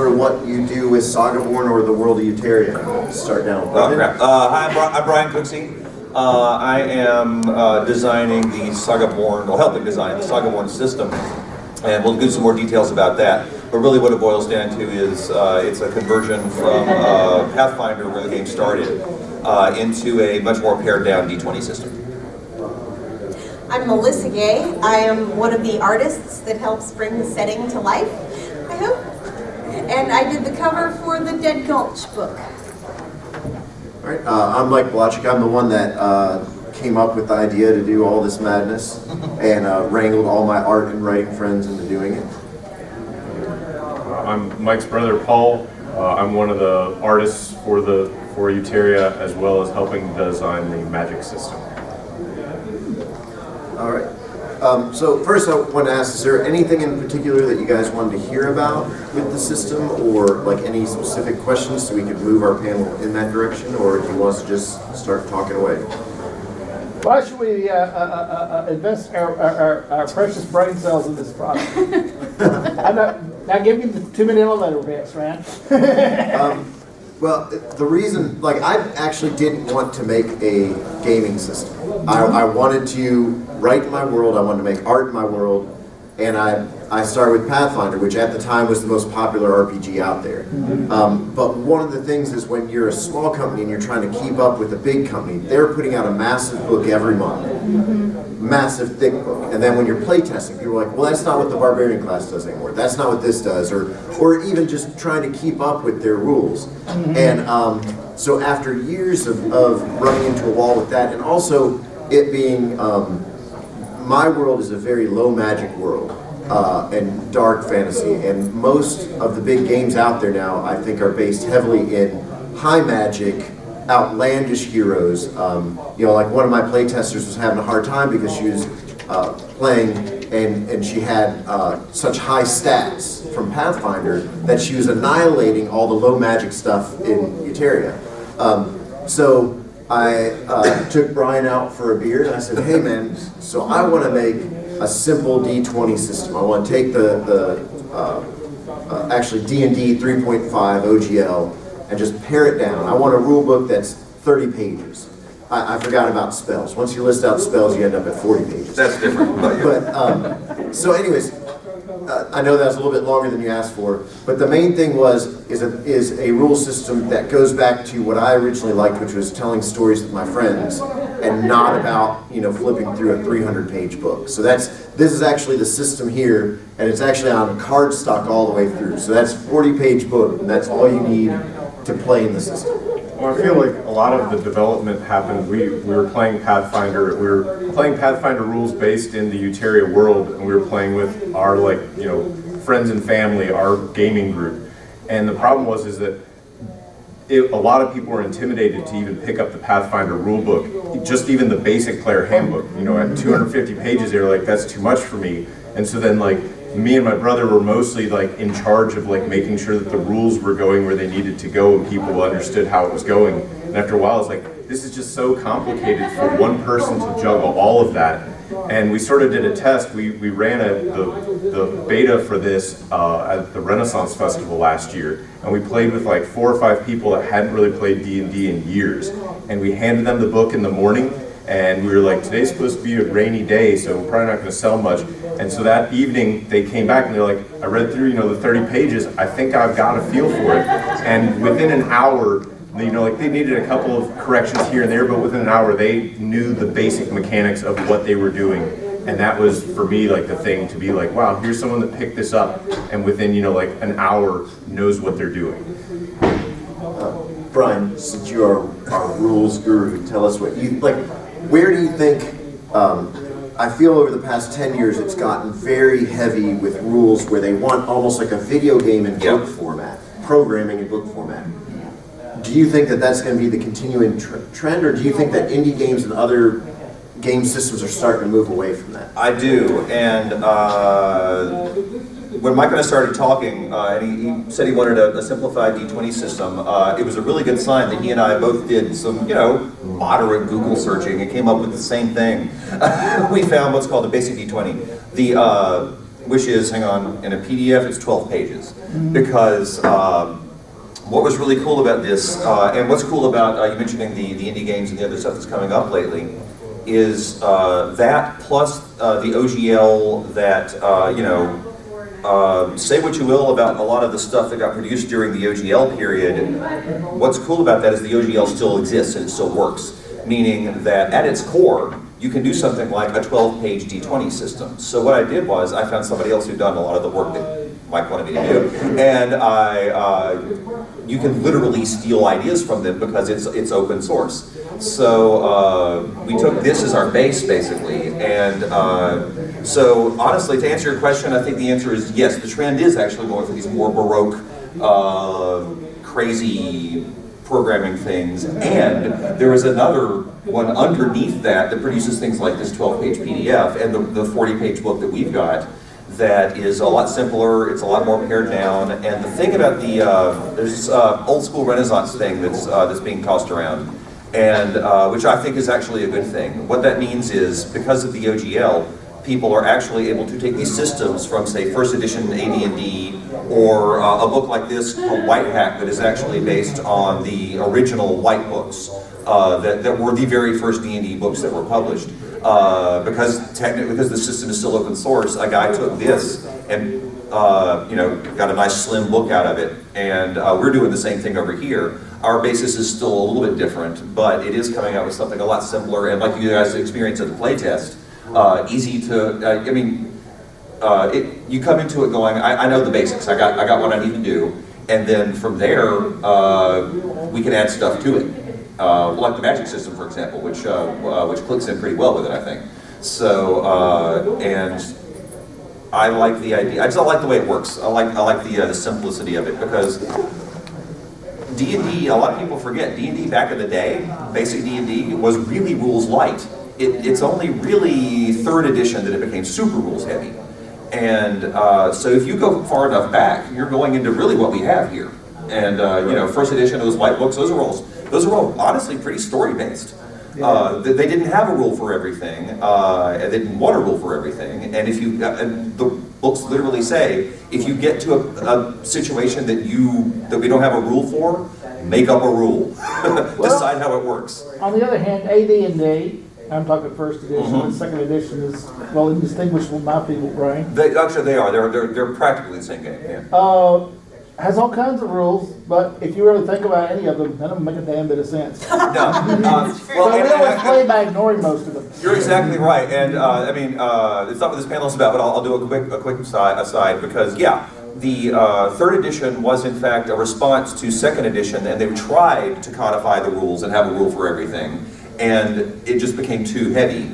sort of what you do with SagaBorn or the world of Euteria. Start down. Oh, crap. Hi, I'm Brian Cooksey. I am designing the SagaBorn, or helping design the SagaBorn system, and we'll give some more details about that. But really what it boils down to is it's a conversion from Pathfinder, where the game started, into a much more pared down D20 system. I'm Melissa Gay. I am one of the artists that helps bring the setting to life, I hope. And I did the cover for the Dead Gulch book. All right, I'm Mike Bielaczyc. I'm the one that came up with the idea to do all this madness and wrangled all my art and writing friends into doing it. I'm Mike's brother, Paul. I'm one of the artists for Euteria, as well as helping design the magic system. All right. So first I want to ask, is there anything in particular that you guys wanted to hear about with the system, or like any specific questions so we could move our panel in that direction, or do you want us to just start talking away? Why should we invest our precious brain cells in this product? Now give me the 2 minute elevator pitch, man. Well, the reason, like, I actually didn't want to make a gaming system. I wanted to write in my world, I wanted to make art in my world, and I started with Pathfinder, which at the time was the most popular RPG out there. But one of the things is when you're a small company and you're trying to keep up with a big company, they're putting out a massive book every month. Massive, thick book. And then when you're playtesting, people are like, well, that's not what the Barbarian class does anymore. That's not what this does. Or even just trying to keep up with their rules. And so after years of running into a wall with that, and also it being, my world is a very low magic world. And dark fantasy, and most of the big games out there now, I think, are based heavily in high magic, outlandish heroes. You know, like one of my playtesters was having a hard time because she was playing and she had such high stats from Pathfinder that she was annihilating all the low magic stuff in Euteria. So I took Brian out for a beer and I said, hey man, so I want to make a simple D20 system. I want to take actually D&D 3.5 OGL and just pare it down. I want a rule book that's 30 pages. I forgot about spells. Once you list out spells, you end up at 40 pages. That's different. But so anyways, I know that was a little bit longer than you asked for, but the main thing is a rule system that goes back to what I originally liked, which was telling stories with my friends, and not about, you know, flipping through a 300-page book. So this is actually the system here, and it's actually on cardstock all the way through. So that's a 40-page book, and that's all you need to play in the system. Well, I feel like a lot of the development happened. We were playing Pathfinder. We were playing Pathfinder rules based in the Euteria world, and we were playing with our, like, you know, friends and family, our gaming group. And the problem is that a lot of people were intimidated to even pick up the Pathfinder rulebook, just even the basic player handbook. You know, at 250 pages, they were like, that's too much for me. And so then, like, me and my brother were mostly like in charge of like making sure that the rules were going where they needed to go and people understood how it was going. And after a while, it's like, this is just so complicated for one person to juggle all of that. And we sort of did a test. We ran the beta for this at the Renaissance Festival last year, and we played with like 4 or 5 people that hadn't really played D&D in years. And we handed them the book in the morning, and we were like, today's supposed to be a rainy day, so we're probably not going to sell much. And so that evening, they came back and they're like, I read through, you know, the 30 pages. I think I've got a feel for it. And within an hour, you know, like they needed a couple of corrections here and there, but within an hour, they knew the basic mechanics of what they were doing. And that was, for me, like the thing to be like, wow, here's someone that picked this up and within, you know, like an hour knows what they're doing. Brian, since you are our rules guru, tell us what you, like, where do you think, I feel over the past 10 years it's gotten very heavy with rules where they want almost like a video game in book format, programming in book format. Do you think that that's going to be the continuing trend, or do you think that indie games and other game systems are starting to move away from that? I do, and when Mike and I started talking, and he said he wanted a simplified D20 system, it was a really good sign that he and I both did some, you know, moderate Google searching and came up with the same thing. We found what's called the basic D20. which is, hang on, in a PDF it's 12 pages. Because what was really cool about this, and what's cool about you mentioning the indie games and the other stuff that's coming up lately, is that plus the OGL that, say what you will about a lot of the stuff that got produced during the OGL period. What's cool about that is the OGL still exists and it still works. Meaning that at its core, you can do something like a 12-page D20 system. So what I did was I found somebody else who'd done a lot of the work that Mike wanted me to do, and you can literally steal ideas from them because it's open source. So we took this as our base basically, and so honestly, to answer your question, I think the answer is yes. The trend is actually going for these more Baroque, crazy programming things, and there is another one underneath that produces things like this 12-page PDF and the 40-page book that we've got that is a lot simpler, it's a lot more pared down, and the thing about there's this old school Renaissance thing that's being tossed around, and which I think is actually a good thing. What that means is, because of the OGL, people are actually able to take these systems from, say, first edition AD&D, or a book like this called White Hack that is actually based on the original White books that were the very first D&D books that were published. Because the system is still open source, a guy took this and got a nice slim book out of it, and we're doing the same thing over here. Our basis is still a little bit different, but it is coming out with something a lot simpler, and like you guys experienced at the playtest, easy to, you come into it going, I know the basics, I got what I need to do, and then from there, we can add stuff to it. Like the magic system, for example, which clicks in pretty well with it, I think. So, and I like the idea. I just don't like the way it works. I like the simplicity of it, because D&D, a lot of people forget, D&D back in the day, basic D&D, was really rules light. It's only really 3rd edition that it became super rules heavy. And so if you go far enough back, you're going into really what we have here. And first edition, those white books, those are all honestly pretty story based. They didn't have a rule for everything, and they didn't want a rule for everything. And if you, and the books literally say, if you get to a situation that we don't have a rule for, make up a rule. Decide how it works. On the other hand, AD&D, I'm talking first edition, and second edition is, well, indistinguishable from my people, Brian. Actually, they are. They're practically the same game. Yeah. Has all kinds of rules, but if you really think about any of them, none of them make a damn bit of sense. No. So we always play by ignoring most of them. You're exactly right, and it's not what this panel is about, but I'll do a quick aside, because yeah, the 3rd edition was in fact a response to 2nd edition, and they tried to codify the rules and have a rule for everything, and it just became too heavy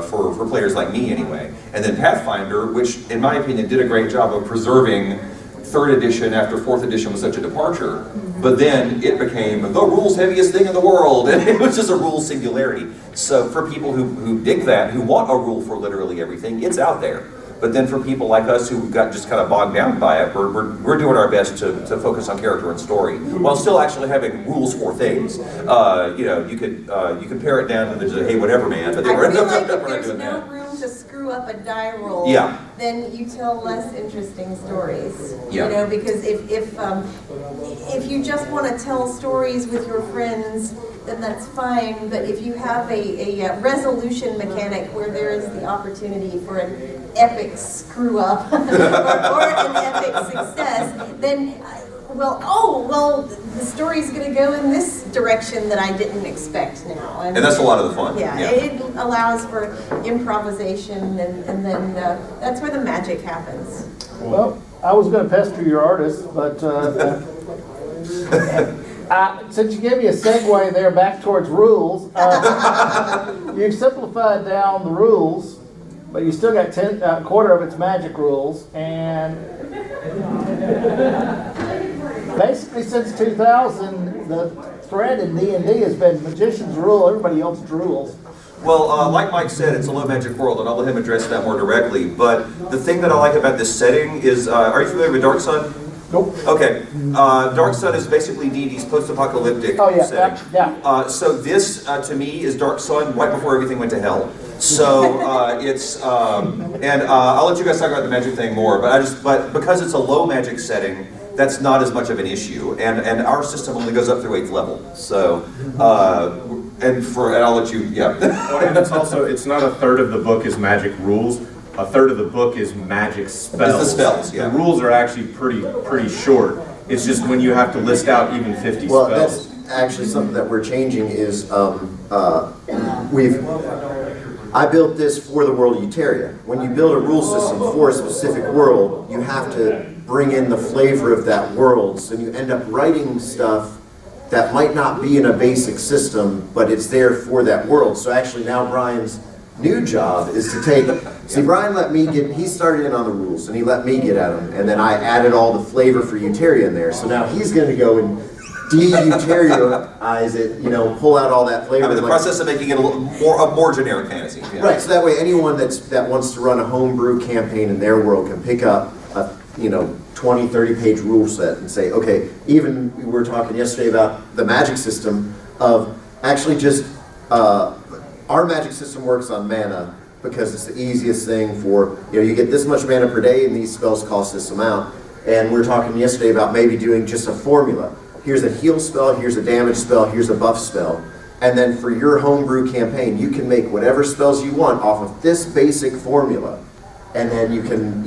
for players like me anyway. And then Pathfinder, which in my opinion did a great job of preserving 3rd edition after 4th edition was such a departure, but then it became the rules heaviest thing in the world, and it was just a rule singularity. So for people who dig that, who want a rule for literally everything, it's out there. But then for people like us who got just kind of bogged down by it, we're doing our best to focus on character and story, while still actually having rules for things. You could pare it down to the hey whatever man, but I we're feel not like if doing there's no that. room to screw up a die roll, Yeah. then you tell less interesting stories. Yeah. Because if you just want to tell stories with your friends, then that's fine. But if you have a resolution mechanic where there is the opportunity for an epic screw up or an epic success, then the story's going to go in this direction that I didn't expect now. And that's a lot of the fun. Yeah, it allows for improvisation, and then that's where the magic happens. Well, I was going to pester your artist, but since you gave me a segue there back towards rules, you've simplified down the rules, but you still got a quarter of its magic rules, and basically since 2000, the thread in D&D has been magician's rule, everybody else drools. Well, like Mike said, it's a low magic world, and I'll let him address that more directly. But the thing that I like about this setting is, are you familiar with Dark Sun? Nope. Okay. Dark Sun is basically D&D's post-apocalyptic setting. Yeah. So this, to me, is Dark Sun right before everything went to hell. So I'll let you guys talk about the magic thing more, but because it's a low magic setting, that's not as much of an issue, and our system only goes up through 8th level. So and I'll let you, yeah. Well, and it's not a third of the book is magic rules. A third of the book is magic spells. It's the spells, yeah. The rules are actually pretty short. It's just when you have to list out even 50 Well, spells. that's actually something that we're changing is I built this for the world of Euteria. When you build a rule system for a specific world, you have to bring in the flavor of that world. So you end up writing stuff that might not be in a basic system, but it's there for that world. So actually now Brian's new job is to Brian let me he started in on the rules and he let me get at them, and then I added all the flavor for Euteria in there. So now he's going to go and de-Euteriaize it, pull out all that flavor. I mean, the process of making it a more generic fantasy. Yeah. Right, so that way anyone that wants to run a homebrew campaign in their world can pick up a 20, 30-page rule set and say, okay, even we were talking yesterday about the magic system of actually just, our magic system works on mana because it's the easiest thing for, you get this much mana per day and these spells cost this amount. And we were talking yesterday about maybe doing just a formula. Here's a heal spell, here's a damage spell, here's a buff spell. And then for your homebrew campaign, you can make whatever spells you want off of this basic formula. And then you can,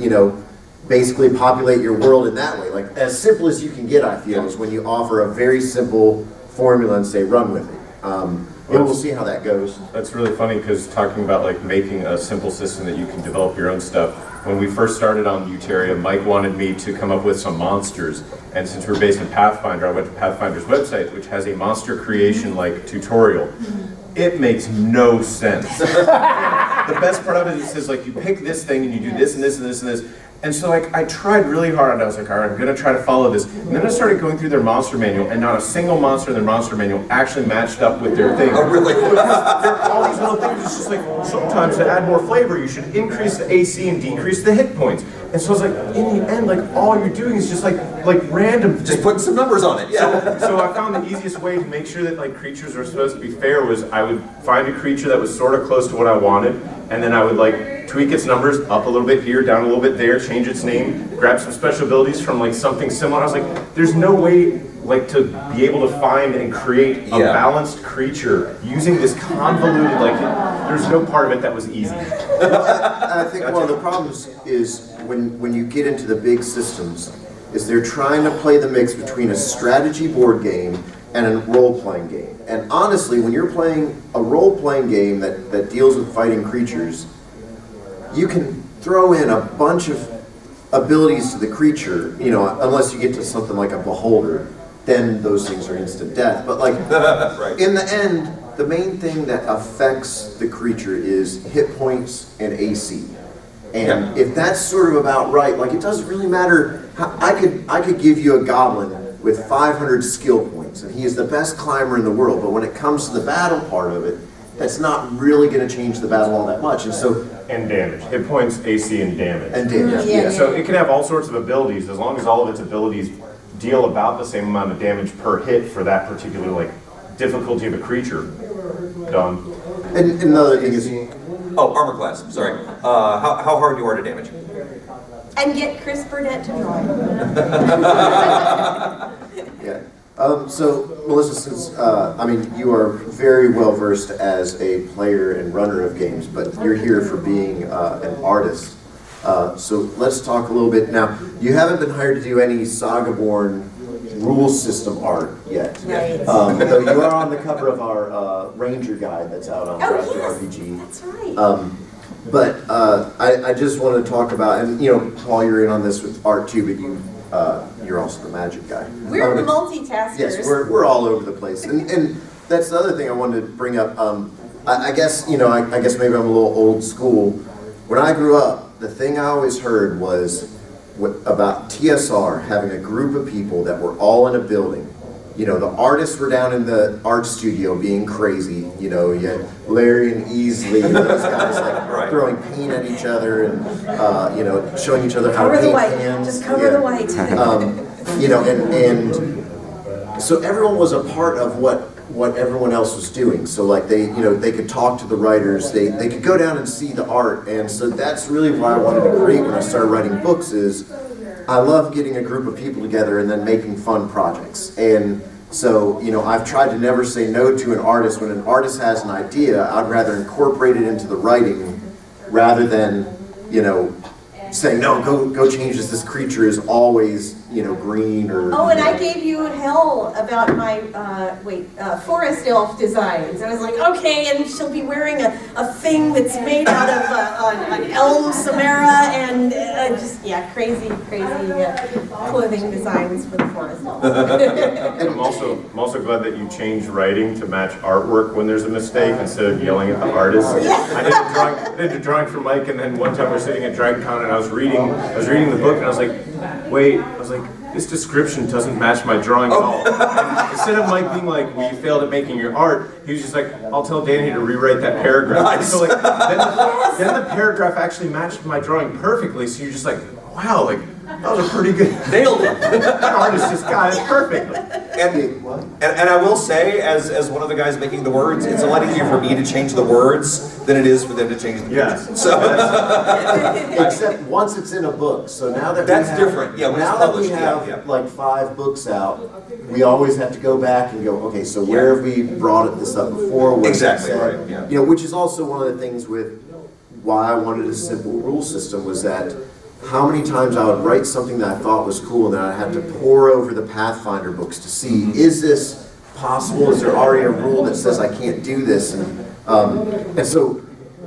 basically populate your world in that way. Like, as simple as you can get, I feel, is when you offer a very simple formula and say, run with it. And we'll see how that goes. That's really funny because talking about like making a simple system that you can develop your own stuff. When we first started on Euteria, Mike wanted me to come up with some monsters. And since we're based in Pathfinder, I went to Pathfinder's website, which has a monster creation like tutorial. It makes no sense. The best part of it says like you pick this thing and you do this and this and this and this. And so like I tried really hard and I was like, all right, I'm gonna try to follow this. And then I started going through their monster manual and not a single monster in their monster manual actually matched up with their thing. Oh, really? There are all these little things, it's just like, sometimes to add more flavor, you should increase the AC and decrease the hit points. And so I was like, in the end, like all you're doing is just like random. Just putting some numbers on it, yeah. So I found the easiest way to make sure that like creatures are supposed to be fair was I would find a creature that was sort of close to what I wanted, and then I would like tweak its numbers up a little bit here, down a little bit there, change its name, grab some special abilities from like something similar. I was like, there's no way like to be able to find and create a balanced creature using this convoluted, like there's no part of it that was easy. I think one of the problems is when you get into the big systems is they're trying to play the mix between a strategy board game and a role-playing game. And honestly, when you're playing a role-playing game that deals with fighting creatures, you can throw in a bunch of abilities to the creature, unless you get to something like a beholder, then those things are instant death. But like, Right. in the end, the main thing that affects the creature is hit points and AC. And if that's sort of about right, like it doesn't really matter. I could give you a goblin with 500 skill points, and he is the best climber in the world. But when it comes to the battle part of it, that's not really going to change the battle all that much. And damage. Hit points, AC, and damage. And damage. Yeah. So it can have all sorts of abilities as long as all of its abilities deal about the same amount of damage per hit for that particular like difficulty of a creature. Done. And another thing is, Oh, armor class, sorry. How hard you are to damage? And get Chris Burnett to draw. yeah. So Melissa, since you are very well versed as a player and runner of games, but you're here for being an artist. So let's talk a little bit now. You haven't been hired to do any SagaBorn rule system art yet. Right. Though you are on the cover of our Ranger guide that's out on RPG. That's right. But I just want to talk about, and Paul, you're in on this with art too, but you're also the magic guy. We're the multitaskers. Yes, we're all over the place, and that's the other thing I wanted to bring up. I guess maybe I'm a little old school. When I grew up, the thing I always heard was about TSR having a group of people that were all in a building. The artists were down in the art studio being crazy. You had Larry and Easley and those guys like throwing paint at each other and showing each other how to paint hands. Just cover the white. And so everyone was a part of what what everyone else was doing. So like they could talk to the writers, they could go down and see the art. And so that's really why I wanted to create when I started writing books is I love getting a group of people together and then making fun projects. And so, I've tried to never say no to an artist. When an artist has an idea, I'd rather incorporate it into the writing rather than, saying, no, go change this. This creature is always, green or... Oh, and I gave you hell about my, forest elf designs. I was like, okay, and she'll be wearing a thing that's made out of an elm samara and crazy clothing designs for the forest elf. I'm also glad that you changed writing to match artwork when there's a mistake instead of yelling at the artist. I did a drawing for Mike, and then one time we were sitting at DragonCon and I was reading the book and I was like, this description doesn't match my drawing at all. And instead of Mike being like, well, you failed at making your art, he was just like, I'll tell Danny to rewrite that paragraph. Nice. So like, then the paragraph actually matched my drawing perfectly. So you're just like, wow, like that was a pretty good. Nailed it. That artist just got it perfectly. And I will say, as one of the guys making the words, it's a lot easier for me to change the words than it is for them to change the words. So except once it's in a book. So now that that's different. Yeah, when now it's that published, we have yeah. like 5 books out, we always have to go back and go, okay, so where have we brought this up before? What Exactly, it right, yeah. Which is also one of the things with why I wanted a simple rule system was that how many times I would write something that I thought was cool and then I had to pore over the Pathfinder books to see, is this possible? Is there already a rule that says I can't do this? And so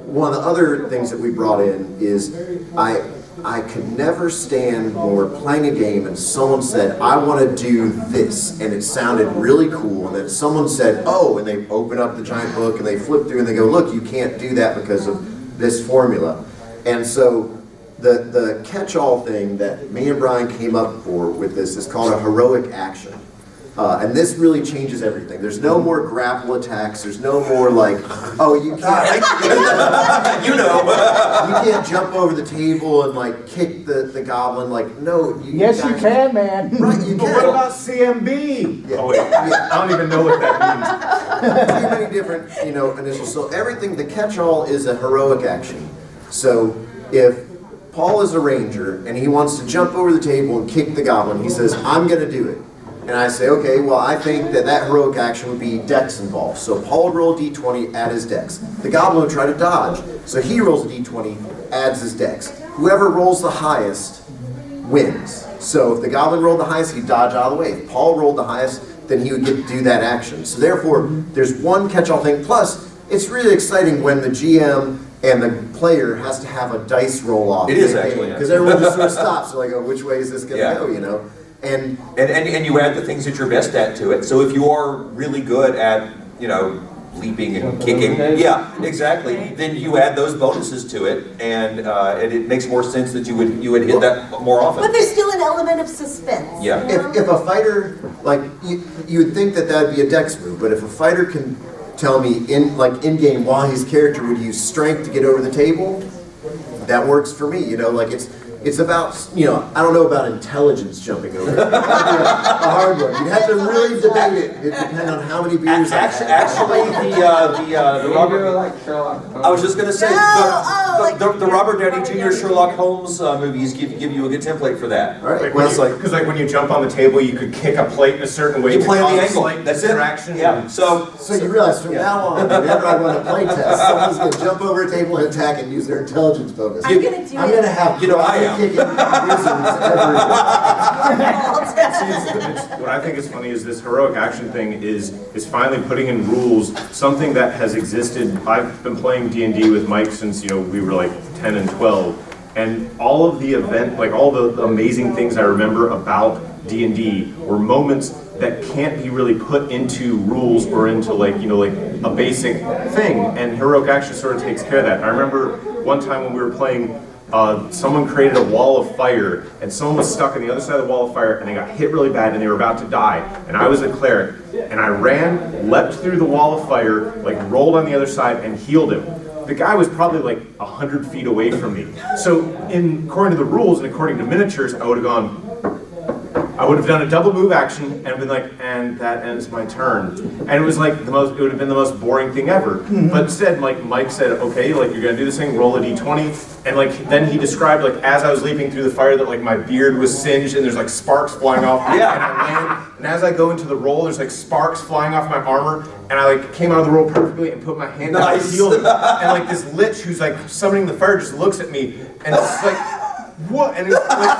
one of the other things that we brought in is I could never stand when we're playing a game and someone said, I want to do this, and it sounded really cool, and then someone said, oh, and they open up the giant book and they flip through and they go, look, you can't do that because of this formula. And so the catch-all thing that me and Brian came up with this is called a heroic action. And this really changes everything. There's no more grapple attacks. There's no more like, oh, you can't, you can't jump over the table and like kick the goblin. Like, no. Yes, you can, man. Right, you But can. what about CMB? Yeah. Oh, wait, I don't even know what that means. Too many different, initials. So everything, the catch-all is a heroic action. So if Paul is a ranger and he wants to jump over the table and kick the goblin, he says, I'm going to do it. And I say, okay, well, I think that heroic action would be dex involved. So Paul would roll a d20, add his dex. The goblin would try to dodge. So he rolls a d20, adds his dex. Whoever rolls the highest wins. So if the goblin rolled the highest, he'd dodge out of the way. If Paul rolled the highest, then he would get to do that action. So therefore, there's one catch-all thing. Plus, it's really exciting when the GM and the player has to have a dice roll off. It is actually, yeah. Because everyone just sort of stops. They're like, oh, which way is this going to Yeah. go, And you add the things that you're best at to it. So if you are really good at, leaping and kicking, yeah, exactly, then you add those bonuses to it, and it makes more sense that you would hit that more often. But there's still an element of suspense. Yeah. if a fighter, like, you would think that would be a dex move, but if a fighter can tell me in-game why his character would use strength to get over the table, that works for me, It's about, I don't know about intelligence jumping over. It might be a hard one. You'd have to really debate it. It depends on how many beers I have. Actually, the Robert, I was just going to say, the Robert Downey Jr. Sherlock Holmes movies give you a good template for that. All right. Because when you jump on the table, you could kick a plate in a certain way. You play on the cause angle. That's it. distraction. Yeah. So you realize from now on, whenever I run a play test, someone's going to jump over a table and attack and use their intelligence bonus. I'm going to do I'm it. going to have I am. kicking wizards everywhere. What I think is funny is this heroic action thing is finally putting in rules something that has existed. I've been playing D&D with Mike since we were like 10 and 12, and all of the all the amazing things I remember about D&D were moments that can't be really put into rules or into a basic thing, and heroic action sort of takes care of that. I remember one time when we were playing, someone created a wall of fire, and someone was stuck on the other side of the wall of fire, and they got hit really bad, and they were about to die. And I was the cleric, and I ran, leapt through the wall of fire, rolled on the other side, and healed him. The guy was probably 100 feet away from me. So, according to the rules and according to miniatures, I would have gone, I would have done a double move action and been like, and that ends my turn. And it was like it would have been the most boring thing ever. But instead, like Mike said, okay, like you're gonna do this thing, roll a d20, and like then he described like as I was leaping through the fire that like my beard was singed and there's like sparks flying off. Yeah. And I land, and as I go into the roll, there's like sparks flying off my armor, and I like came out of the roll perfectly and put my hand on the shield, and like this lich who's like summoning the fire just looks at me and it's like, what? And it was like,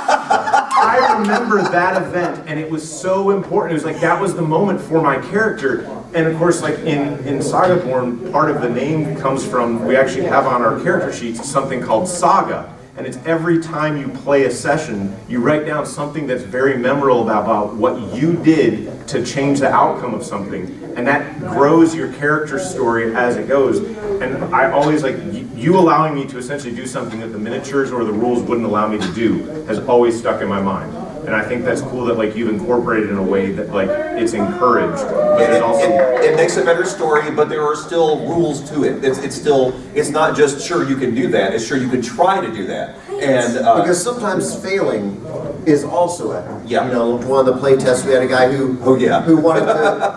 I remember that event, and it was so important. It was like that was the moment for my character. And of course, like in SagaBorn, part of the name comes from, we actually have on our character sheets something called Saga. And it's every time you play a session, you write down something that's very memorable about what you did to change the outcome of something. And that grows your character story as it goes. And I always like, you allowing me to essentially do something that the miniatures or the rules wouldn't allow me to do has always stuck in my mind. And I think that's cool that like you've incorporated in a way that like it's encouraged. But there's also It makes a better story, but there are still rules to it. It's not just sure you can do that, it's sure you can try to do that. And Because sometimes failing is also a, Yeah. you know, one of the play tests we had a guy who Oh, wanted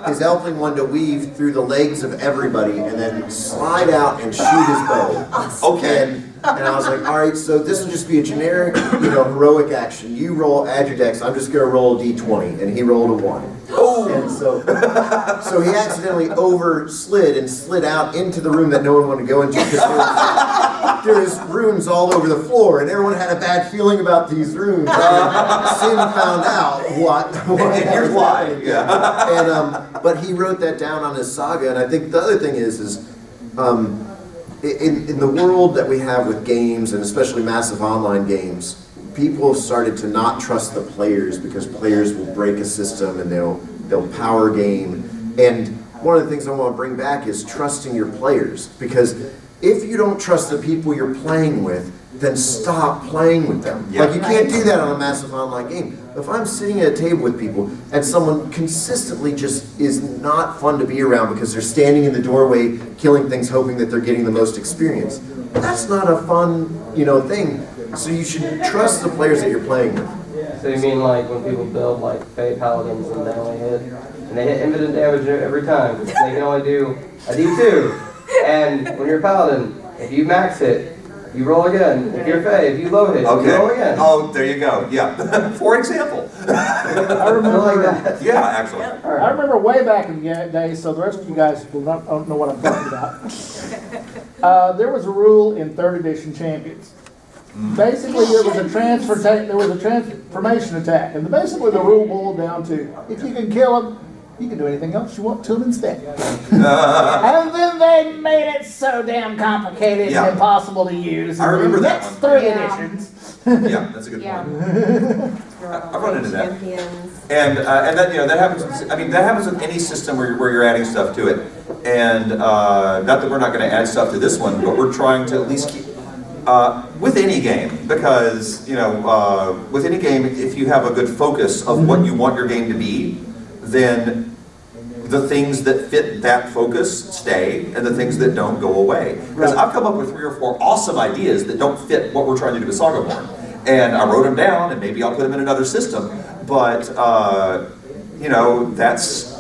his elfling wanted to weave through the legs of everybody and then slide out and shoot his bow. Okay. And I was like, all right, so this will just be a generic, you know, heroic action. You roll, add your dex. I'm just gonna roll a d20, and he rolled a 1. Oh. And so he accidentally slid and slid out into the room that no one wanted to go into because there was rooms all over the floor, and everyone had a bad feeling about these rooms. And soon found out what and here's why. Yeah. And but he wrote that down on his saga, and I think the other thing is in the world that we have with games, and especially massive online games, people have started to not trust the players because players will break a system and they'll power game. And one of the things I want to bring back is trusting your players, because if you don't trust the people you're playing with, then stop playing with them. Yeah. Like you can't do that on a massive online game. If I'm sitting at a table with people and someone consistently just is not fun to be around because they're standing in the doorway killing things hoping that they're getting the most experience, that's not a fun, you know, thing. So you should trust the players that you're playing with. So you mean like when people build like Fey Paladins and they hit infinite damage every time. They can only do a D2. And when you're a Paladin, if you max hit, you roll again. If you're Fey, if you low hit, you roll again. Oh, there you go. Yeah. For example. I remember like that. Yeah, actually. I remember way back in the day, so the rest of you guys will not don't know what I'm talking about. There was a rule in 3rd edition Champions. Basically, there was a transformation attack, and basically the rule boiled down to if you can kill them, you can do anything else you want to them instead. And then they made it so damn complicated Yeah. and impossible to use. I remember the that next one. 3 Yeah. editions. Yeah, that's a good point. I've run into that. Champions. And that, you know, that happens. I mean, that happens with any system where you're adding stuff to it. And not that we're not going to add stuff to this one, but we're trying to at least keep with any game, because you know, with any game, if you have a good focus of what you want your game to be, then the things that fit that focus stay, and the things that don't go away. Because I've come up with 3 or 4 awesome ideas that don't fit what we're trying to do with SagaBorn, and I wrote them down, and maybe I'll put them in another system. But you know, that's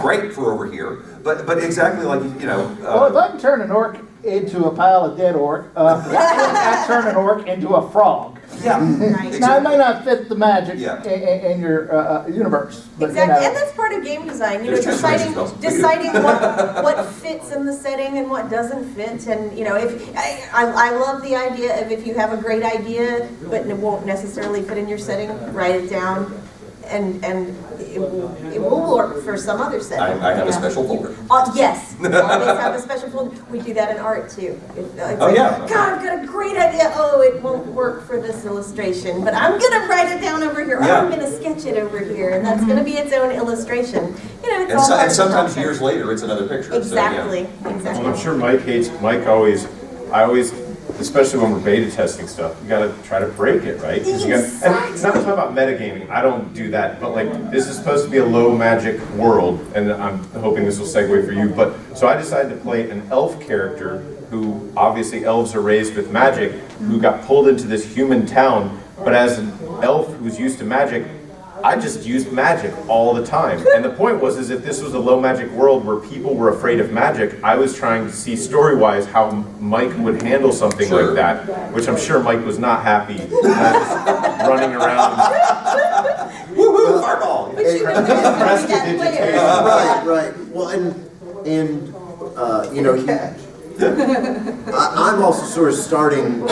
great for over here. But exactly like you know. Well, if I can turn an orc into a pile of dead orc, why can't I turn an orc into a frog? Yeah. Right. Now, it may not fit the magic Yeah. in your universe. But, Exactly, you know, and that's part of game design. You know, There's transformation spells. deciding what fits in the setting and what doesn't fit. And you know, if I love the idea of if you have a great idea, but it won't necessarily fit in your setting, write it down, and it will work for some other setting. I have you a know. special folder. Yes, always have a special folder. We do that in art too. It's Oh, like, yeah. God, I've got a great idea. Oh, it won't work for this illustration, but I'm gonna write it down over here. Or Yeah. I'm gonna sketch it over here, and that's gonna be its own illustration. You know, it's And, all so, part and of the sometimes process. years later, it's another picture. Exactly, Well, exactly. I'm sure I always, especially when we're beta testing stuff, you gotta try to break it, right? 'Cause you gotta, and it's not talking about metagaming, I don't do that, but like, this is supposed to be a low magic world, and I'm hoping this will segue for you, but, so I decided to play an elf character who, obviously elves are raised with magic, who got pulled into this human town, but as an elf who's used to magic, I just used magic all the time. And the point was, is if this was a low magic world where people were afraid of magic, I was trying to see story-wise how Mike would handle something Sure. like that, which I'm sure Mike was not happy just running around. Woo-hoo, fireball! But you know, there's that player. Right. Well, and you know, I'm also sort of starting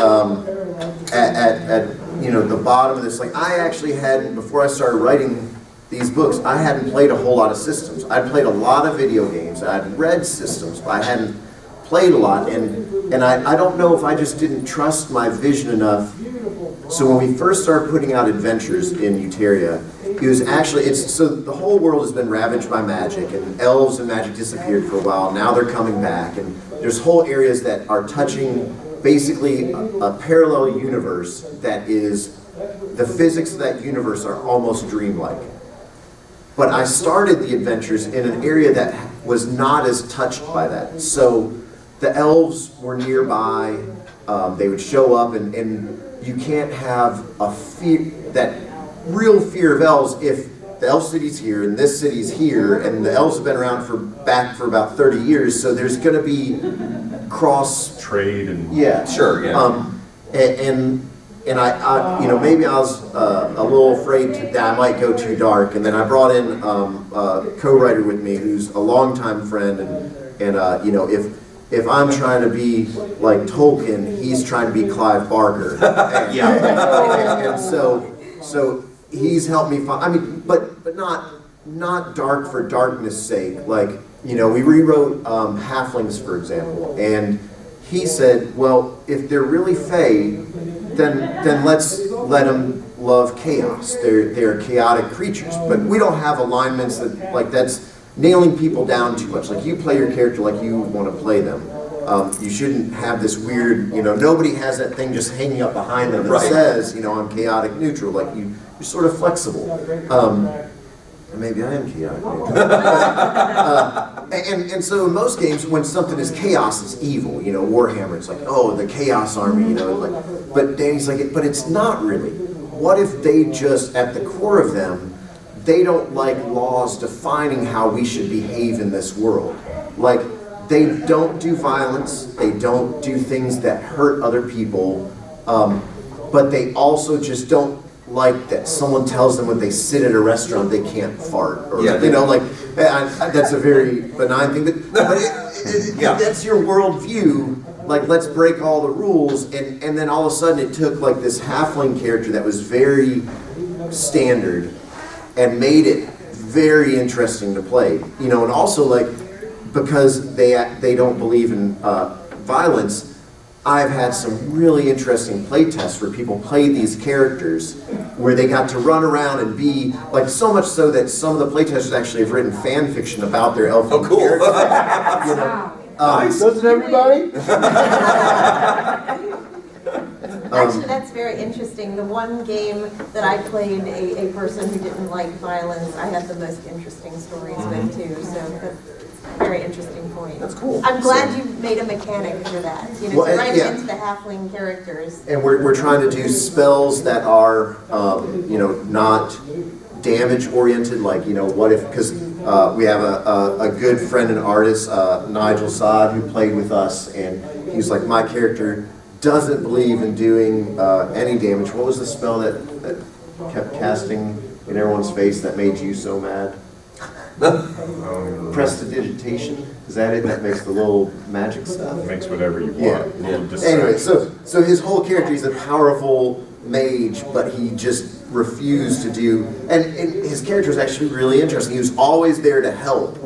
at you know, the bottom of this. Like, I actually hadn't, before I started writing these books, I hadn't played a whole lot of systems. I'd played a lot of video games. I'd read systems, but I hadn't played a lot. And I don't know if I just didn't trust my vision enough. So when we first started putting out adventures in Uteria, it was actually, so the whole world has been ravaged by magic, and elves and magic disappeared for a while. Now they're coming back, and there's whole areas that are touching basically a parallel universe that is, the physics of that universe are almost dreamlike. But I started the adventures in an area that was not as touched by that. So the elves were nearby, they would show up, and you can't have a fear, that real fear of elves if the elf city's here and this city's here, and the elves have been around for about 30 years, so there's going to be cross Trade and... yeah, Sure, yeah. And I you know, maybe I was a little afraid that I might go too dark, and then I brought in a co-writer with me who's a longtime friend, and you know, if I'm trying to be like Tolkien, he's trying to be Clive Barker. And so he's helped me find, I mean, but not dark for darkness' sake. Like, you know, we rewrote halflings, for example, and he said, well, if they're really fey, then let's let them love chaos. They're chaotic creatures, but we don't have alignments that, like, that's nailing people down too much. Like, you play your character like you want to play them. You shouldn't have this weird, you know, nobody has that thing just hanging up behind them that Right. says, you know, I'm chaotic neutral. Like, you're sort of flexible. And maybe I am chaotic neutral. And so in most games, when something is chaos, it's evil. You know, Warhammer, it's like, oh, the Chaos Army, you know. Like, but Danny's like, but it's not really. What if they just, at the core of them, they don't like laws defining how we should behave in this world. Like, they don't do violence, they don't do things that hurt other people, but they also just don't like that someone tells them when they sit at a restaurant they can't fart. Or, Yeah, you know, like, that's a very benign thing, but Yeah. that's your worldview. Like, let's break all the rules, and then all of a sudden it took like this halfling character that was very standard and made it very interesting to play. You know, and also, like, because they don't believe in violence, I've had some really interesting play tests where people played these characters where they got to run around and be, like, so much so that some of the play testers actually have written fan fiction about their elfin Oh, cool. characters. You know? Nice. Doesn't everybody? Actually, that's very interesting. The one game that I played a person who didn't like violence, I had the most interesting stories with too, so that's a very interesting point. That's cool. I'm glad you made a mechanic for that, you know, Well, to and- write yeah. into the halfling characters. And we're trying to do spells that are, you know, not damage oriented. Like, you know, what if, because we have a good friend and artist, Nigel Saad, who played with us, and he's like, my character doesn't believe in doing any damage. What was the spell that kept casting in everyone's face that made you so mad? Prestidigitation? Is that it? That makes the little magic stuff? Makes whatever you Yeah. want. Little Anyway, distraction. so his whole character, he's a powerful mage, but he just refused to do, and his character was actually really interesting. He was always there to help,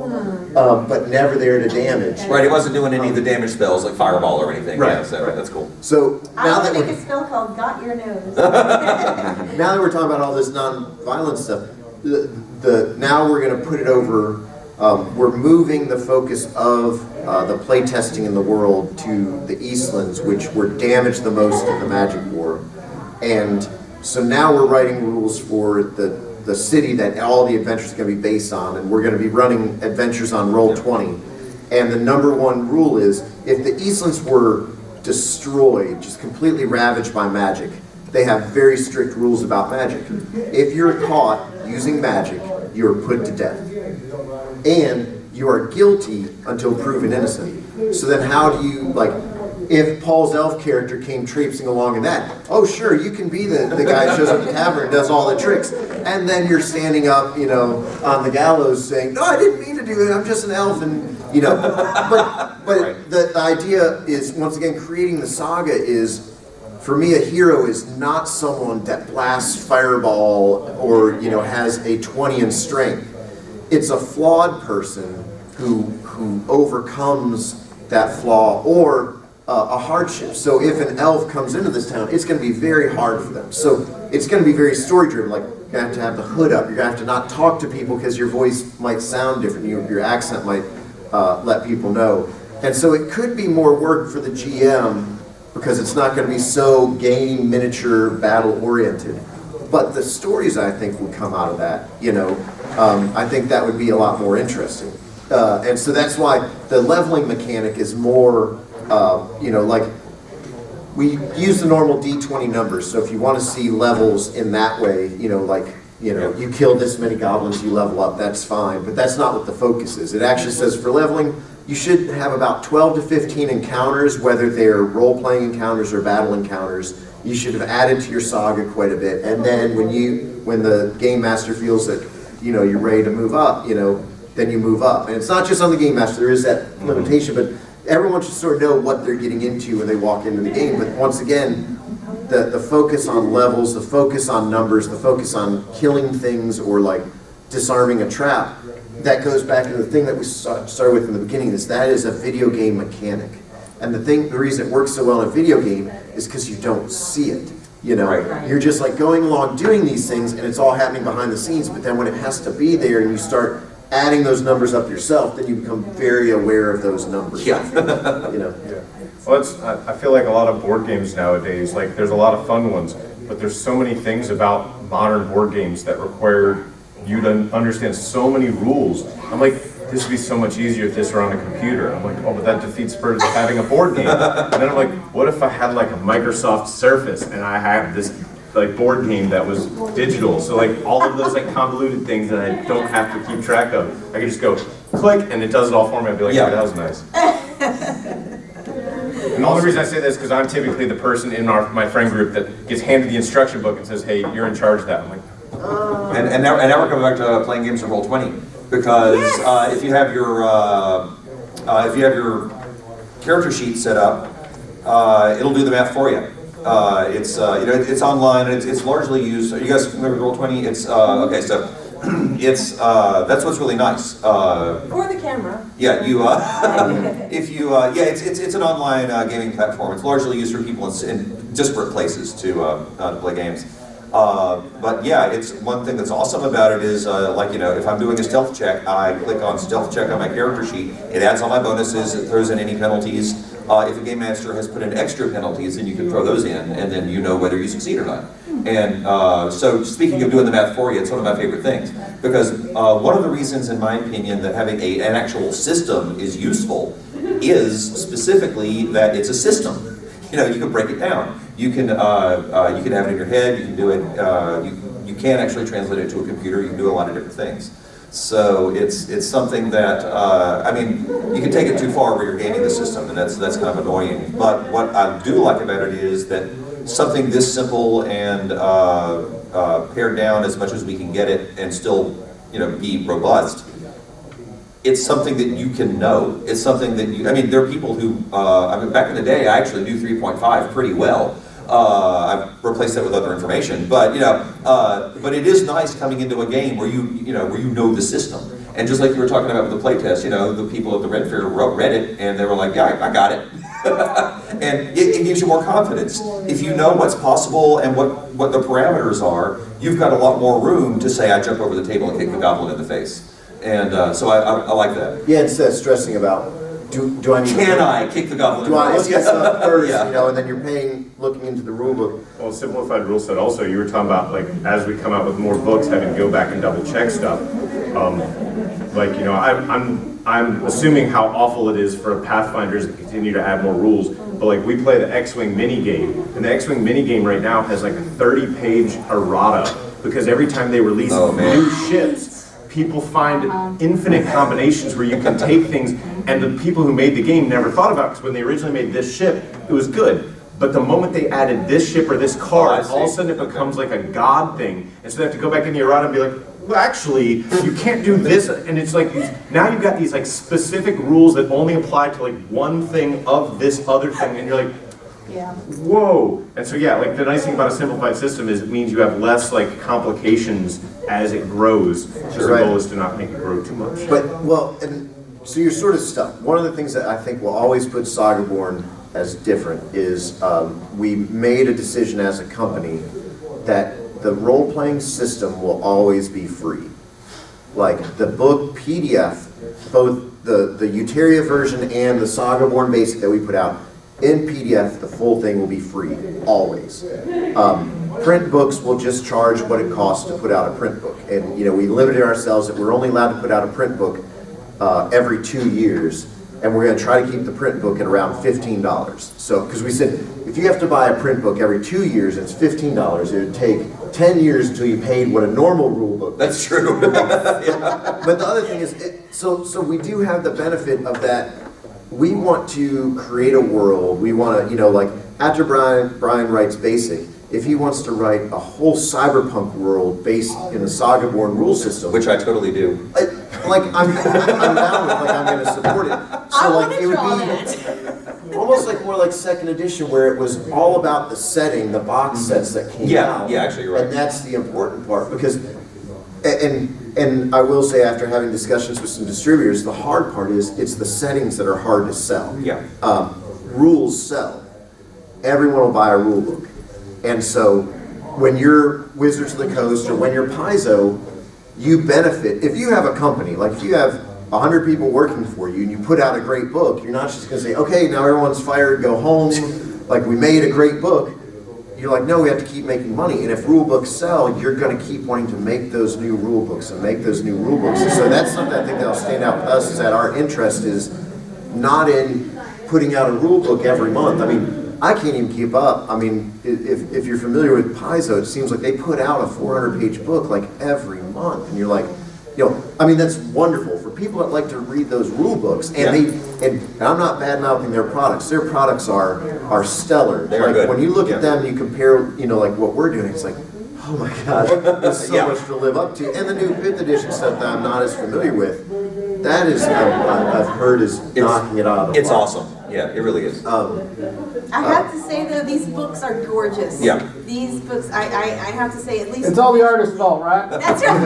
but never there to damage. Right, he wasn't doing any of the damage spells like fireball or anything. Right, Yeah, so right. That's cool. So I now want that to make we're, a spell called Got Your Nose. now that we're talking about all this non-violent stuff, now we're going to put it over. We're moving the focus of the playtesting in the world to the Eastlands, which were damaged the most in the Magic War. And so now we're writing rules for the city that all the adventures are going to be based on, and we're going to be running adventures on Roll20. And the number one rule is, if the Eastlands were destroyed, just completely ravaged by magic, they have very strict rules about magic. If you're caught using magic, you're put to death. And you are guilty until proven innocent. So then how do you, like, if Paul's elf character came traipsing along in that, oh sure, you can be the guy who shows up at the tavern and does all the tricks. And then you're standing up, you know, on the gallows saying, no, I didn't mean to do it, I'm just an elf, and, you know. But Right. the idea is, once again, creating the saga is, for me, a hero is not someone that blasts fireball or, you know, has a 20 in strength. It's a flawed person who overcomes that flaw, or a hardship. So if an elf comes into this town, it's going to be very hard for them. So it's going to be very story driven. Like, you're going to have the hood up. You're going to have to not talk to people because your voice might sound different. Your accent might let people know. And so it could be more work for the GM because it's not going to be so game, miniature, battle oriented. But the stories, I think, would come out of that. You know, I think that would be a lot more interesting. And so that's why the leveling mechanic is more, you know, like, we use the normal D20 numbers. So if you want to see levels in that way, you know, like, you know, you kill this many goblins, you level up, that's fine. But that's not what the focus is. It actually says for leveling, you should have about 12 to 15 encounters, whether they're role-playing encounters or battle encounters. You should have added to your saga quite a bit. And then when the game master feels that, you know, you're ready to move up, you know, then you move up. And it's not just on the game master, there is that limitation, but everyone should sort of know what they're getting into when they walk into the game. But once again, the focus on levels, the focus on numbers, the focus on killing things or like disarming a trap, that goes back to the thing that we started with in the beginning, is that is a video game mechanic. And the reason it works so well in a video game is because you don't see it. You know, Right. You're just like going along doing these things and it's all happening behind the scenes, but then when it has to be there and you start adding those numbers up yourself, then you become very aware of those numbers. Yeah. You know. Yeah. Well, I feel like a lot of board games nowadays, like there's a lot of fun ones, but there's so many things about modern board games that require you to understand so many rules. I'm like, this would be so much easier if this were on a computer. I'm like, oh, but that defeats the purpose of having a board game. And then I'm like, what if I had like a Microsoft Surface and I had this like board game that was digital? So like all of those like convoluted things that I don't have to keep track of, I could just go click and it does it all for me. I'd be like, yeah, that was nice. And the only reason I say this is because I'm typically the person in my friend group that gets handed the instruction book and says, hey, you're in charge of that. I'm like, And now we're coming back to playing games of Roll20, because if you have your character sheet set up, it'll do the math for you. It's you know, it's online. It's largely used. You guys remember Roll20? It's okay. So it's that's what's really nice. For the camera. Yeah, you if you yeah, it's an online gaming platform. It's largely used for people in disparate places to play games. But yeah, it's one thing that's awesome about it is like, you know, if I'm doing a stealth check, I click on stealth check on my character sheet. It adds all my bonuses. It throws in any penalties. If a game master has put in extra penalties, then you can throw those in, and then you know whether you succeed or not. And so speaking of doing the math for you, it's one of my favorite things, because one of the reasons, in my opinion, that having an actual system is useful is specifically that it's a system. You know, you can break it down. You can have it in your head. You can do it. You can actually translate it to a computer. You can do a lot of different things. So it's something that I mean, you can take it too far where you're gaming the system, and that's kind of annoying. But what I do like about it is that something this simple and pared down as much as we can get it, and still, you know, be robust. It's something that you can know. It's something that I mean, there are people who, I mean, back in the day, I actually knew 3.5 pretty well. I've replaced that with other information, but you know, but it is nice coming into a game where you know the system. And just like you were talking about with the playtest, you know, the people at the Red Fair read it and they were like, yeah, I got it. And it gives you more confidence. If you know what's possible and what the parameters are, you've got a lot more room to say, I jump over the table and kick the goblin in the face. And so I like that. Yeah, instead of stressing about, do I need Can I kick the goblin in do the I face? look this up first, Yeah. you know, and then you're looking into the rule book. well, simplified rule set also, you were talking about, like, as we come out with more books, having to go back and double check stuff. Like, you know, I'm assuming how awful it is for Pathfinders to continue to add more rules. but like we play the X-Wing mini game, and the X-Wing mini game right now has like a 30-page errata because every time they release new ships, people find infinite combinations where you can take things, and the people who made the game never thought about it, because when they originally made this ship, it was good. But the moment they added this ship or this card, all of a sudden it becomes like a god thing. And so they have to go back in the errata and be like, well, actually, you can't do this. And it's like, now you've got these like specific rules that only apply to like one thing of this other thing. And you're like, Yeah. whoa. And so yeah, like the nice thing about a simplified system is it means you have less like complications as it grows. Because the goal is to not make it grow too much. But, well, and so you're sort of stuck. One of the things that I think will always put SagaBorn as different is we made a decision as a company that the role-playing system will always be free. Like the book PDF, both the Uteria version and the SagaBorn Basic that we put out, in PDF, the full thing will be free, always. Print books will just charge what it costs to put out a print book. And you know, we limited ourselves that we're only allowed to put out a print book every 2 years. And we're going to try to keep the print book at around $15. So, because we said, if you have to buy a print book every 2 years, it's $15. It would take 10 years until you paid what a normal rule book. That's true. But the other thing is, so we do have the benefit of that. We want to create a world. We want to, you know, like after Brian writes Basic, if he wants to write a whole cyberpunk world based in the SagaBorn rule system, Which I totally do. I'm down with, like, I'm going to support it. So like it would be almost like more like second edition, where it was all about the setting, the box sets that came out. Yeah, actually, you're right. And that's the important part, because, and I will say, after having discussions with some distributors, the hard part is it's the settings that are hard to sell. Yeah. Rules sell. Everyone will buy a rule book. And so when you're Wizards of the Coast or when you're Paizo, you benefit. If you have a company, like if you have 100 people working for you and you put out a great book, you're not just going to say, okay, now everyone's fired, go home, like we made a great book. You're like, no, we have to keep making money. And if rule books sell, you're going to keep wanting to make those new rule books and make those new rule books. And so that's something I think that'll stand out with us, is that our interest is not in putting out a rule book every month. I mean, I can't even keep up. I mean, if you're familiar with Paizo, it seems like they put out a 400-page book like every month. And you're like, you know, I mean, that's wonderful for people that like to read those rule books. And and I'm not bad-mouthing their products. Their products are stellar. They are like, good. when you look at them, you compare, you know, like what we're doing, it's like, oh my God, there's so much to live up to. And the new 5th edition stuff that I'm not as familiar with, that is, I've heard, is knocking it out of the It's park. awesome. Yeah, it really is. I have to say though, these books are gorgeous. Yeah. These books, I have to say, at least. It's all the artist's fault, right? That's right.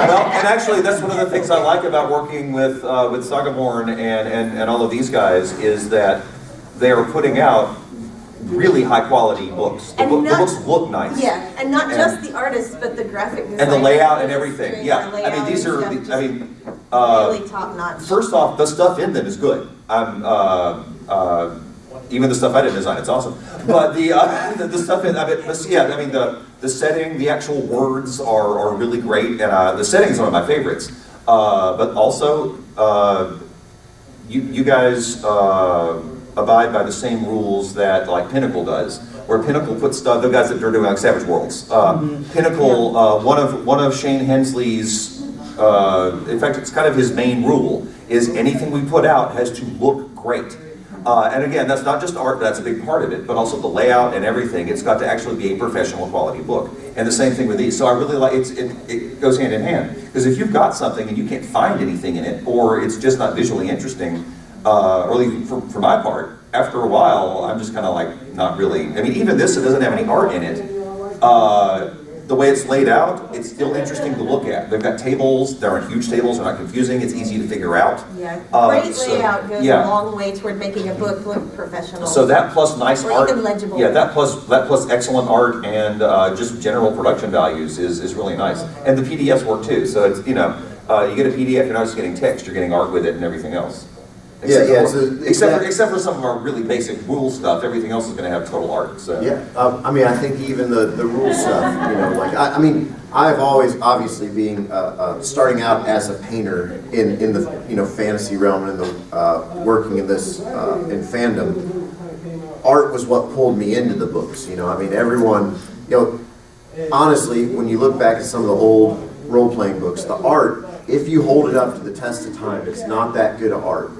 Well, and actually, that's one of the things I like about working with SagaBorn and all of these guys, is that they are putting out really high quality books. The books look nice. Yeah, and not just the artists, but the graphic design. And the layout and everything. Yeah, I mean, these are, really top notch. first off, the stuff in them is good. Even the stuff I didn't design, it's awesome. But the stuff in, the setting, the actual words are really great, and the setting's one of my favorites. But also, you guys abide by the same rules that like Pinnacle does, where Pinnacle puts stuff, the guys that are doing like Savage Worlds. Pinnacle, one of Shane Hensley's, in fact, it's kind of his main rule, is anything we put out has to look great. And again, that's not just art, that's a big part of it, but also the layout and everything. It's got to actually be a professional quality book. And the same thing with these. So I really like, it goes hand in hand. Because if you've got something and you can't find anything in it, or it's just not visually interesting, or at least for my part, after a while, I'm just kind of like, not really. I mean, even this, it doesn't have any art in it. The way it's laid out, it's still interesting to look at. They've got tables, there aren't huge tables, they're not confusing, it's easy to figure out. Yeah, great layout goes a long way toward making a book look professional. So that plus nice or art, even legible. yeah, that plus excellent art and just general production values is really nice. And the PDFs work too, so it's, you get a PDF, you're not just getting text, you're getting art with it and everything else. Except for some of our really basic rule stuff, everything else is going to have total art. So. Yeah, I mean, I think even the rule stuff, I mean, I've always, obviously being, starting out as a painter in the, fantasy realm and the, working in this, in fandom, art was what pulled me into the books. You know, I mean, everyone, you know, honestly, when you look back at some of the old role-playing books, the art, if you hold it up to the test of time, it's not that good of art.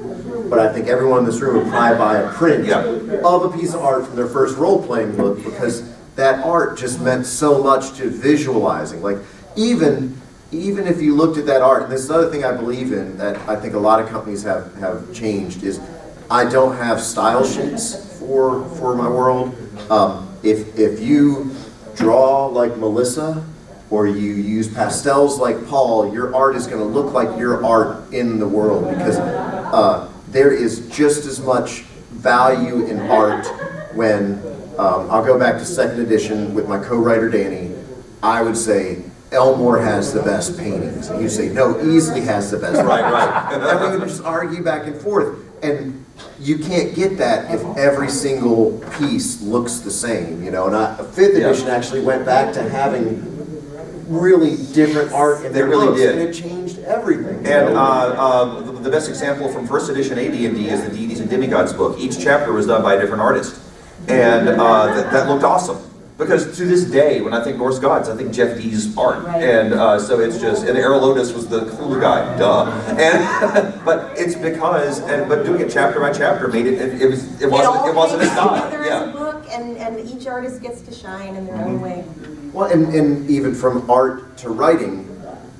But I think everyone in this room would probably buy a print of a piece of art from their first role-playing book, because that art just meant so much to visualizing. Like, even if you looked at that art, and this is another thing I believe in that I think a lot of companies have changed, is I don't have style sheets for my world. If you draw like Melissa, or you use pastels like Paul, your art is going to look like your art in the world, because there is just as much value in art when, I'll go back to 2nd edition with my co-writer Danny, I would say Elmore has the best paintings. And you say, no, Easley has the best. Right. And we would just argue back and forth. And you can't get that if every single piece looks the same, you know. And 5th edition actually went back to having really different art in their books, and it changed everything. And the best example from 1st edition AD&D is the Deities and Demigods book. Each chapter was done by a different artist, and that looked awesome. Because to this day, when I think Norse gods, I think Jeff Dee's art, and so it's just, and Erolotus was the cooler guy, duh. And but it's because, but doing it chapter by chapter made it wasn't a style. Together as a book, and each artist gets to shine in their own way. Well, and even from art to writing,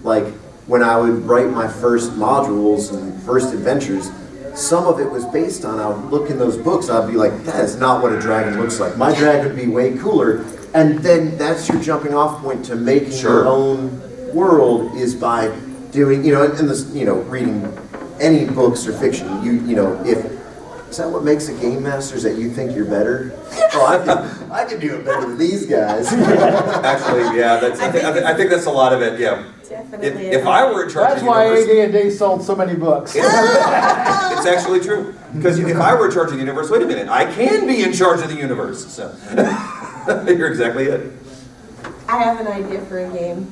like when I would write my first modules and first adventures, some of it was based on, I would look in those books, I'd be like, that is not what a dragon looks like. My dragon would be way cooler. And then that's your jumping off point to making your own world, is by doing, you know, and this, you know, reading any books or fiction, you know, is that what makes a game master, is that you think you're better? Oh, I can do it better than these guys. Actually, yeah, I think that's a lot of it, yeah. Definitely. If I were in charge That's of the why universe, AD&D sold so many books. it's actually true. Because if I were in charge of the universe, wait a minute, I can be in charge of the universe. So you're exactly it. I have an idea for a game.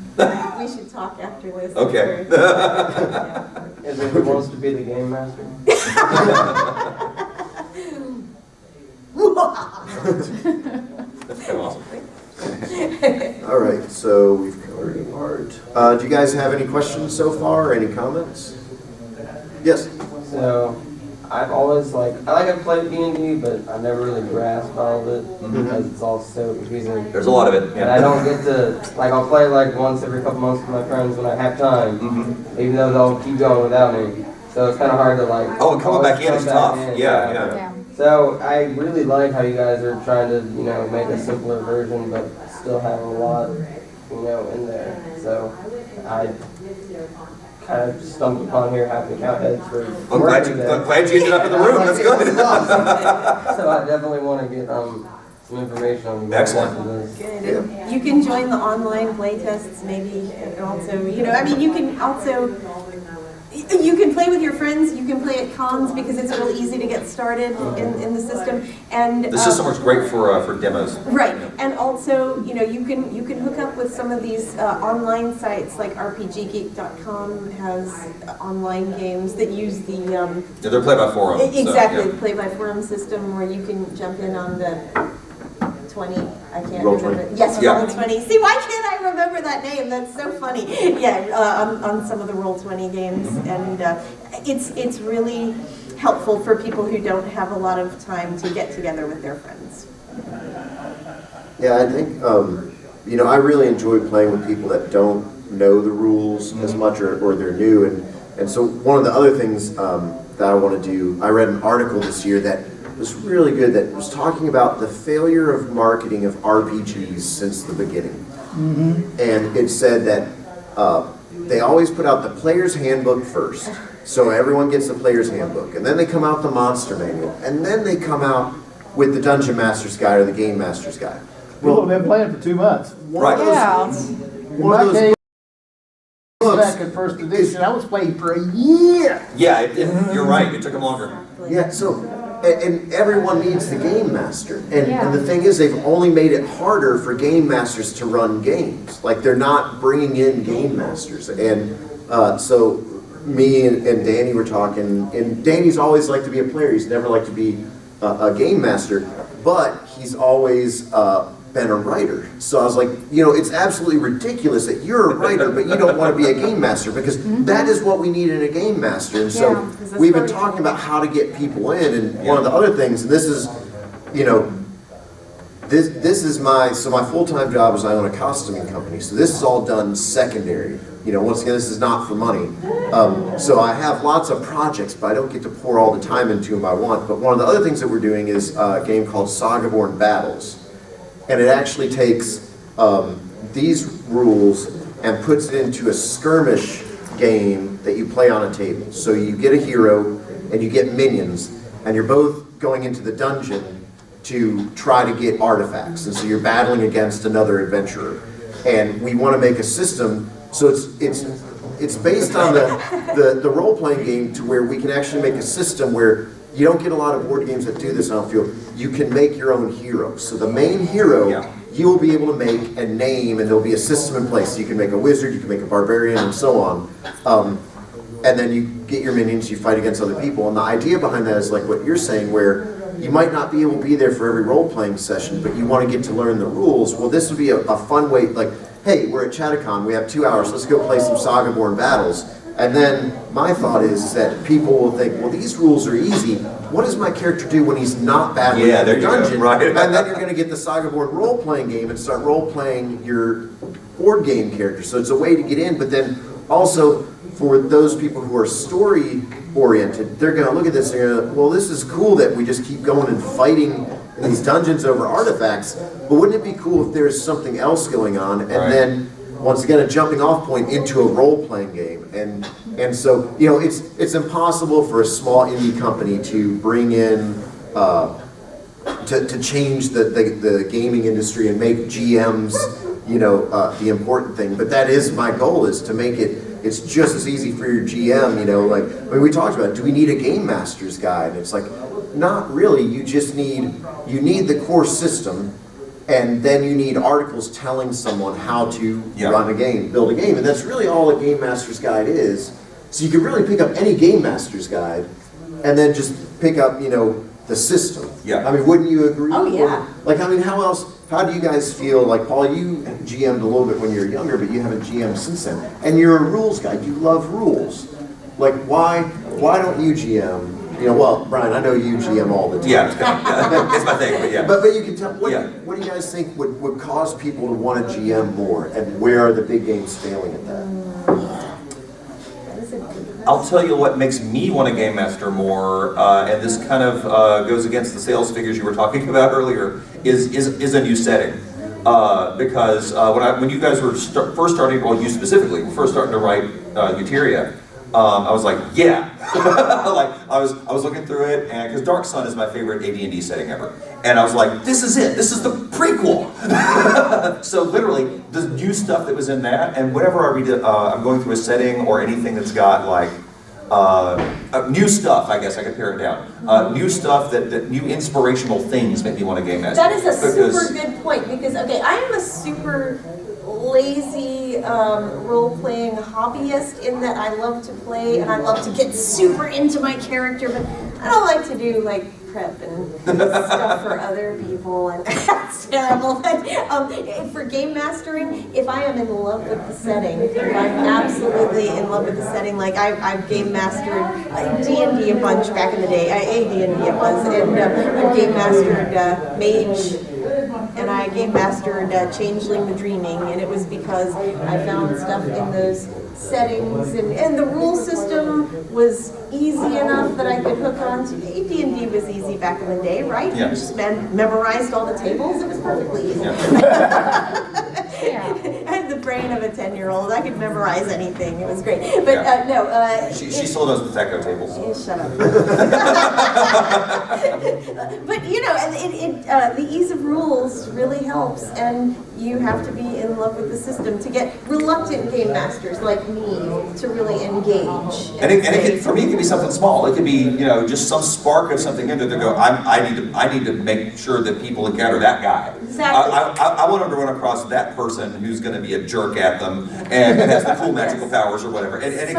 We should talk after this. Okay. Is it who wants to be the game master? That's kind of awesome. All right, so we've covered art. Do you guys have any questions so far? Any comments? Yes. So, I've always I've played D&D, but I never really grasped all of it because it's all so confusing. There's a lot of it. And I don't get to, I'll play once every couple months with my friends when I have time, even though they'll keep going without me. So it's kind of hard to Oh, and coming back in is tough. Yeah. So I really like how you guys are trying to, make a simpler version, but still have a lot, in there. So I kind of stumbled upon here having to count heads for. I'm glad you ended up in the room. That's good. So I definitely want to get some information on. Excellent. Good. You can join the online playtests, maybe, and also, you can also. You can play with your friends, you can play at cons because it's real easy to get started in the system. And the system works great for demos. Right, and also, you can hook up with some of these online sites, like RPGgeek.com has online games that use the they're play by forum. Exactly, the play by forum system where you can jump in on the 20. I can't Roll remember. 20. Yes, Roll20. See, why can't I remember that name? That's so funny. Yeah, on some of the Roll20 games, and it's really helpful for people who don't have a lot of time to get together with their friends. Yeah, I think I really enjoy playing with people that don't know the rules as much, or they're new, and so one of the other things that I want to do, I read an article this year that was really good, that was talking about the failure of marketing of RPGs since the beginning. And it said that they always put out the player's handbook first, so everyone gets the player's handbook, and then they come out the monster manual, and then they come out with the dungeon master's guide or the game master's guide. People have been playing for 2 months. Right. One of those Back in first edition, I was playing for a year. Yeah, you're right. It took them longer. Yeah, so, and everyone needs the game master. And the thing is, they've only made it harder for game masters to run games. Like, they're not bringing in game masters. And so me and Danny were talking, and Danny's always liked to be a player. He's never liked to be a game master. but he's always been a writer. So I was like, you know, it's absolutely ridiculous that you're a writer, but you don't want to be a game master, because that is what we need in a game master. And so we've been talking about how to get people in, and one of the other things, and this is, you know, this is my full-time job is I own a costuming company, so this is all done secondary. You know, once again, this is not for money. So I have lots of projects, but I don't get to pour all the time into them I want. But one of the other things that we're doing is a game called SagaBorn Battles. And it actually takes these rules and puts it into a skirmish game that you play on a table. So you get a hero and you get minions, and you're both going into the dungeon to try to get artifacts. And so you're battling against another adventurer. And we want to make a system, so it's based on the role-playing game, to where we can actually make a system where you don't get a lot of board games that do this, I don't feel. You can make your own hero. So the main hero, you will be able to make a name, and there'll be a system in place. So you can make a wizard, you can make a barbarian, and so on. And then you get your minions, you fight against other people. And the idea behind that is like what you're saying, where you might not be able to be there for every role-playing session, but you want to get to learn the rules. Well, this would be a fun way, like, hey, we're at Chattacon, we have 2 hours, let's go play some SagaBorn Battles. And then my thought is that people will think, well, these rules are easy. What does my character do when he's not battling in the dungeon? Right. And then you're going to get the SagaBorn role-playing game and start role-playing your board game character. So it's a way to get in, but then also for those people who are story-oriented, they're going to look at this and they're going to, well, this is cool that we just keep going and fighting in these dungeons over artifacts, but wouldn't it be cool if there's something else going on? And then, once again, a jumping off point into a role-playing game. And so, you know, it's impossible for a small indie company to bring in, to change the gaming industry and make GMs, you know, the important thing. But that is my goal, is to make it's just as easy for your GM, you know, like, I mean, we talked about, do we need a game master's guide? And it's like, not really, you just need the core system, and then you need articles telling someone how to run a game, build a game, and that's really all a game master's guide is. So you can really pick up any game master's guide, and then just pick up, you know, the system. Yeah. I mean, wouldn't you agree? Oh, yeah. Like, I mean, how do you guys feel, like, Paul, you GM'd a little bit when you were younger, but you haven't GM'd since then, and you're a rules guy, you love rules. Like, why don't you GM? You know, well, Brian, I know you GM all the time. Yeah, it's my thing, but yeah. But you can tell, what do you guys think would cause people to want to GM more, and where are the big games failing at that? I'll tell you what makes me want to game master more, and this kind of goes against the sales figures you were talking about earlier, is a new setting. Because when you guys were first starting, well, you specifically were first starting to write Uteria, I was like, yeah. Like, I was looking through it, and because Dark Sun is my favorite AD&D setting ever, and I was like, this is it. This is the prequel. So literally, the new stuff that was in that, and whenever I read it, I'm going through a setting or anything that's got like new stuff, I guess I could pare it down. New stuff that new inspirational things make me want to game master. That is a super good point, because okay, I am a super lazy role-playing hobbyist in that I love to play and I love to get super into my character, but I don't like to do like prep and stuff for other people, and that's terrible. But for game mastering, if I am in love with the setting, if I'm absolutely in love with the setting, like I've game mastered D&D a bunch back in the day, AD&D it was, and I've game mastered Mage, and I game mastered Changeling the Dreaming, and it was because I found stuff in those settings, and the rule system was easy enough that I could hook on to. AD&D was easy back in the day, right? Yeah. You just memorized all the tables, it was perfectly easy. I had the brain of a 10-year-old. I could memorize anything. It was great. But no. She sold us the Echo tables. Shut up. But you know, the ease of rules really helps, and you have to be in love with the system to get reluctant game masters like me to really engage. And for me, it could be something small. It could be, you know, just some spark of something in there to go, I need to make sure that people encounter that guy. Exactly. I want them to run across that person who's going to be a jerk at them and has the cool magical powers or whatever. And it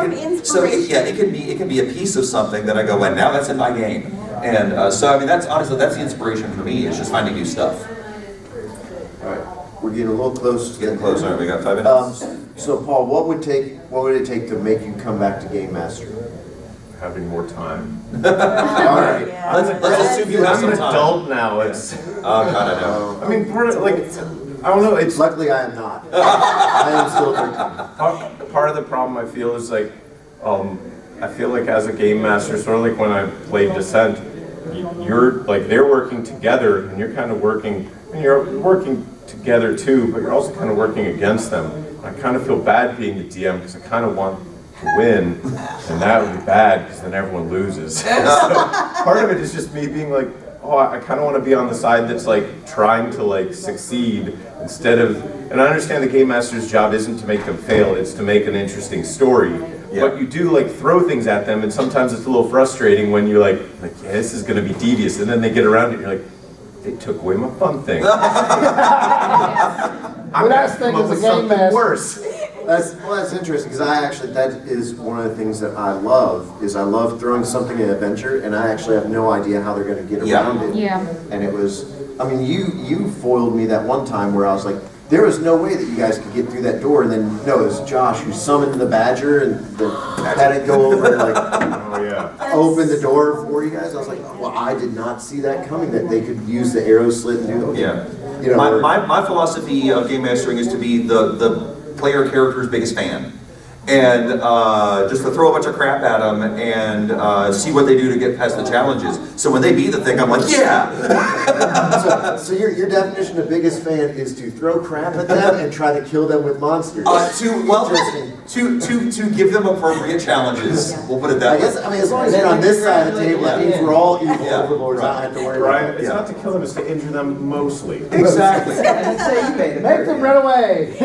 can be a piece of something that I go, well, now that's in my game. And so, I mean, that's honestly, that's the inspiration for me, is just finding new stuff. All right, we're getting a little close. It's getting closer. We got 5 minutes. So Paul, what would it take to make you come back to Game Master? Having more time. All right. Yeah. Let's assume you have I'm some an time. adult now. It's. Oh God, I know. I mean, part of like, I don't know. It's Luckily, I am not. I am still 13. part of the problem I feel is like, I feel like as a game master, sort of like when I played Descent, you're like they're working together, and you're kind of working, and you're working together too, but you're also kind of working against them. I kind of feel bad being the DM because I kind of want to win, and that would be bad because then everyone loses. So part of it is just me being like, oh, I kind of want to be on the side that's like trying to like succeed instead of, and I understand the game master's job isn't to make them fail, it's to make an interesting story. Yeah. But you do like throw things at them, and sometimes it's a little frustrating when you're like yeah, this is going to be tedious, and then they get around it and you're like, they took away my fun thing. What I think as a game master, worse. That's interesting because that is one of the things that I love is I love throwing something in adventure and I actually have no idea how they're going to get around it. Yeah. And it was, I mean, you foiled me that one time where I was like, there was no way that you guys could get through that door, and then no, it was Josh who summoned the badger and had it go over and like Oh yeah. open the door for you guys. I was like, well, I did not see that coming that they could use the arrow slit and do it. Yeah. You know, My philosophy of game mastering is to be the player character's biggest fan. And just to throw a bunch of crap at them and see what they do to get past the challenges. So when they beat the thing, I'm like, yeah! so your definition of biggest fan is to throw crap at them and try to kill them with monsters. To give them appropriate challenges. We'll put it that I way. guess, I mean, as long as you're on this side of the table, that means we're all evil Yeah. overlords. I don't have to worry Brian, about it. it's not to kill them, it's to injure them mostly. Exactly. And say you made it. make them run away.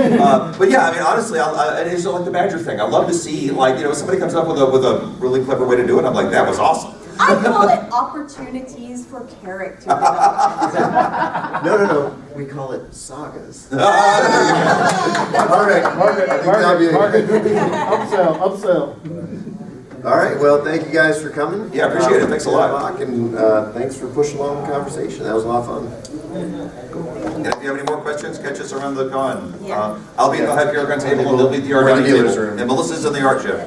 But yeah, I mean, honestly, and it's like the badger thing. I love to see, like, you know, somebody comes up with a really clever way to do it. I'm like, that was awesome. I call it opportunities for character development. No. We call it sagas. All right. Margaret, upsell. All right. Well, thank you guys for coming. Yeah, appreciate it. Thanks a lot. And thanks for pushing along the conversation. That was a lot of fun. And if you have any more questions, catch us around the con. Yeah. I'll be at the Hyperion table, and they'll be at the art Or the dining dealer's table. room. And Melissa's in the art show.